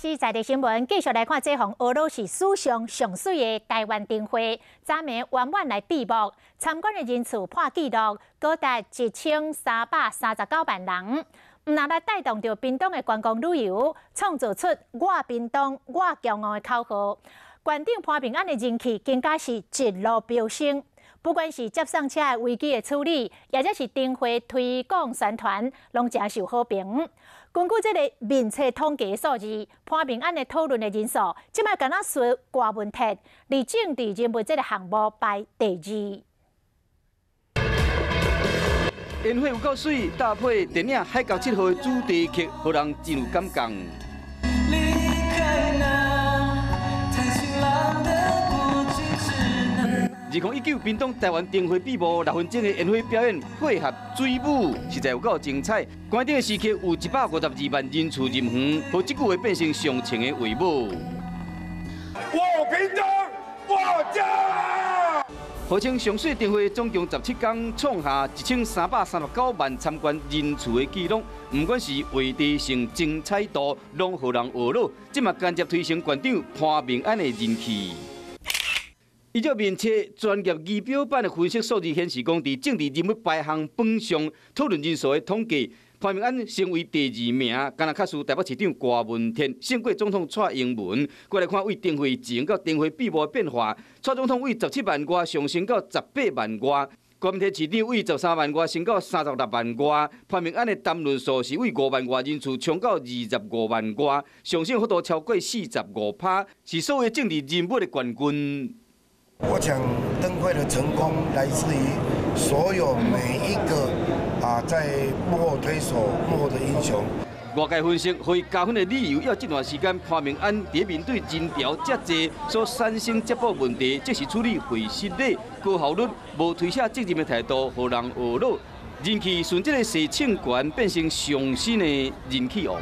是在地新闻，继续来看这项俄罗斯史上上水的台湾灯会，昨暝圆满来闭幕，参观的人次破纪录，高达1339万人。唔但来带动着屏东的观光旅游，创造出“我屏东我骄傲”的口号。县长潘平安的人气更加是一路飙升。不管是接送车危机的处理，或者是灯会推广宣传，拢真受好评。根据这个民测统计的数字，潘平安的讨论的人数，即摆敢若随郭文铁，而政治人物这个项目排第2。宴会有够水，搭配电影《海角7号》的主题曲，互人真有感觉。2019屏东台湾灯会闭幕，6分钟的宴会表演配合水舞，实在有够精彩。观顶的时刻有152万人次入园，和这句话变成上情的话舞。我屏东，我家。号称上水灯会总共17天，创下1339万参观人次的纪录。不管是话题性、精彩度，拢互人学乐。这嘛间接推升县长潘明安的人气。依照面测专业仪表板的分析数字显示，讲伫政治人物排行榜上讨论人数的统计，潘明安成为第2名，敢若较输台北市长郭文天，胜过总统蔡英文。过来看为灯会前到灯会闭幕的变化，蔡总统为17万外上升到18万外，郭文天市长为13万外升到36万外，潘明安的谈论数是为5万外人次冲到25万外，上升幅度超过45%，是所有政治人物的冠军。我想灯会的成功来自于所有每一个在幕后推手、幕后的英雄。外界分析，可以加分的理由，要这段时间潘明安伫面对人潮遮济所产生接驳问题，即是处理会失礼、高效率、无推卸责任的态度，互人学乐，人气顺这个事情权变成上新的人气王。